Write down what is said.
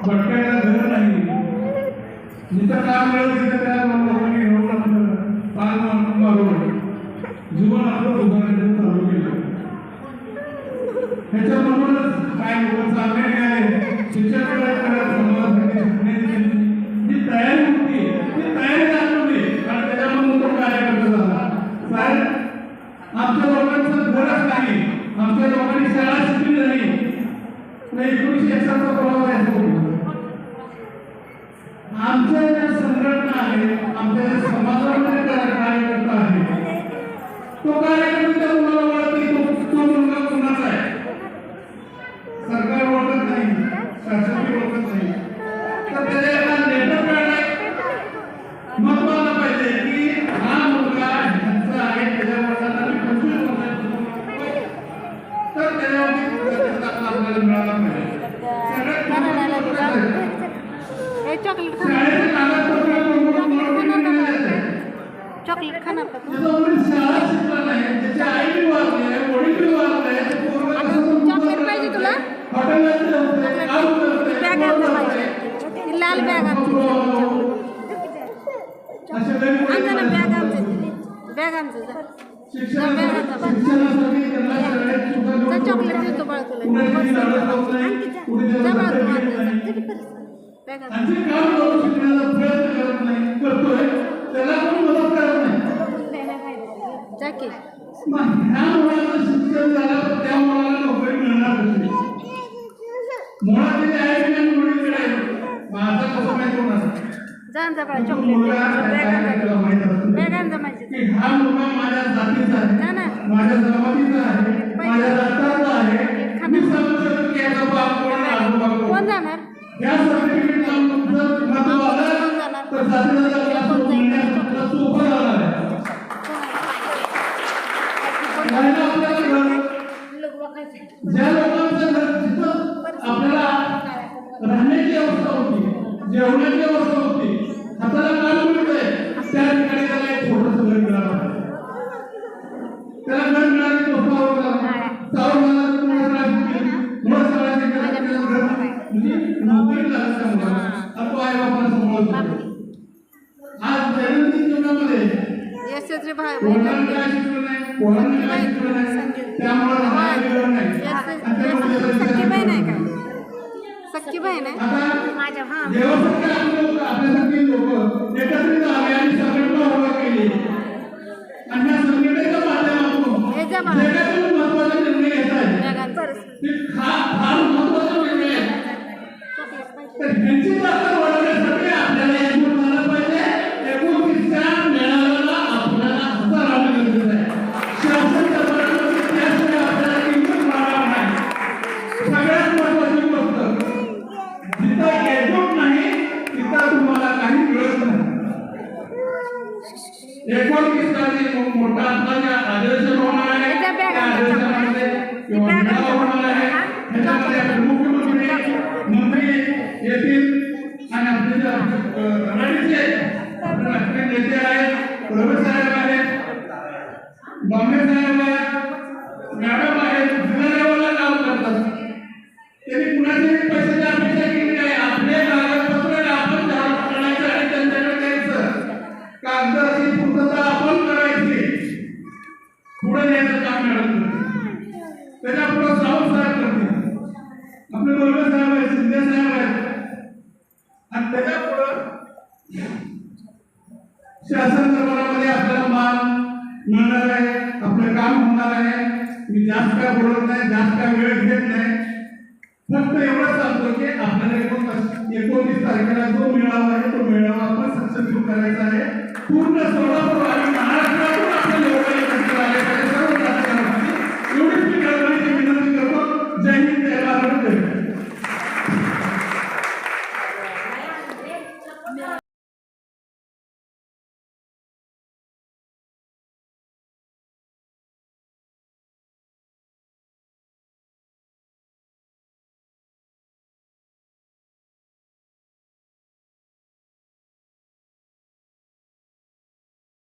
भटकायला घर नाही, जिथं काम मिळेल तिथं त्या लोकांनी घेऊन आपलं पाल मारून जीवन आपलं उभारण्याचं चालू केलं. ह्याच्यामधूनच काय लोक चालणे मिळाले शिक्षण समाजासाठी शिकण्याची जी तयारी होती ती तयारी दाखवली आणि त्याच्यामधून तो कार्यकर्ता झाला. साहेब आमच्या लोकांचं गरज नाही, आमच्या लोकांनी शाळा शिकली नाही. 1961चा प्रभाव आहे. आमच्या ज्या संघटना आहेत, आमच्या ज्या समाजामध्ये कार्यकर्ता आहे, तो कार्यकर्ता मुलाला ओळखते, तो मुलगा कुणाचा आहे. सरकार ओळखत नाही, शासन ओळखत नाही, तर त्याच्या एका लेटर पॅड महत्वाला पाहिजे की हा मुलगा ह्यांचा आहे, त्याच्या वडिलांना 25 वर्षाचा तर त्याच्यावरती आपल्याला मिळाला पाहिजे. चॉकलेट खाणार का तू? चॉकलेट पाहिजे तुला? बॅग आणलं पाहिजे, लाल बॅग आमची. आणजा ना बॅग आमची, बॅग आमचं चॉकलेट देतो बाळा तुला. जा बाळा तू बॅग जाकी जाण जा बाळा चॉकलेट बॅग आणजा माझी. हा मुलगा माझ्या जातीचा आहे, जा ना माझ्या जमातीचा आहे, माझ्या रक्ताचा आहे. मी सांगू शकतो की याचा बाप कोण आहे, आजोबा कोण. कोण जाणार? या सर्टिफिकेटला जर महत्व आलं तर जातीचा क्लास मिळण्याचा सोपं झाला आहे. ज्या लोकांचं घर जिथं आपल्याला राहण्याची अवस्था होती, जेवणाची अवस्था होती, हाताला काम मिळतंय, त्या ठिकाणी त्याला एक छोटंसं घर मिळालं. त्याला घर मिळाले तो नोकरी लागला तो आई बापाला सांभाळतो. आज दैनंदिन जीवनामध्ये यशस्वी भाई कोणाला काय शिकलं नाही, कोणाला काय शिकलं नाही, त्यामुळे राहायला नाही. सख्खी बहीण आहे का? सख्खी बहीण आहे माझ्या. हा आपल्यासारखी लोक एकत्रित आले आणि संघटना उभा केली आणि त्या संघटनेच्या माध्यमातून जगातून महत्वाचे निर्णय घेत आहेत. फार महत्वाचा निर्णय आहे. तर ह्यांची ताकद वाढवण्यासाठी आपल्याला एकूण झालं पाहिजे. एकूण शिक्षण मिळालेला आपल्याला हातात आणणं गरजेचं आहे. शासन सरकारमध्ये त्याशिवाय आपल्याला किंमत मिळणार नाही. सगळ्यात महत्वाची गोष्ट जिथं एकूण नाही तिथं तुम्हाला काही मिळत नाही. 29 तारखेला मोठा आपला आदर्श होणार आहे, त्या आदर्शामध्ये किंवा मेळावा होणार आहे. ह्याच्यामध्ये आपले मुख्यमंत्री मंत्री येतील आणि आपले जे आपले राष्ट्रीय नेते आहेत, प्रवीण साहेब आहेत, बांबे साहेब आहेत, मॅडम आहेत, जिल्हा लेवलला काम करतात. त्यांनी कुणाचे पैशाची अपेक्षा केली नाही. आपले कागदपत्र आपण जाहीर करायचं आणि त्यांच्याकडे द्यायचं. कागदाची पूर्तता आपण करायची. पुढे न्यायचं काम मिळत नाही. त्याच्या पुढे सावंत साहेब करतील, आपले बर्वे साहेब आहेत, शिंदे साहेब आहेत आणि त्याच्या पुढे शासन दरबारामध्ये आपल्याला मान मिळणार आहे, आपलं काम होणार आहे. मी जास्त काय बोलत नाही, जास्त काय वेळ घेत नाही. फक्त एवढंच सांगतो की आपल्याला 29 तारखेला जो मेळावा आहे तो मेळावा आपण सक्सेसफुल करायचा आहे. पूर्ण सोलापूर आणि महाराष्ट्रातून आपले लोक एकत्र आले पाहिजे. सर्व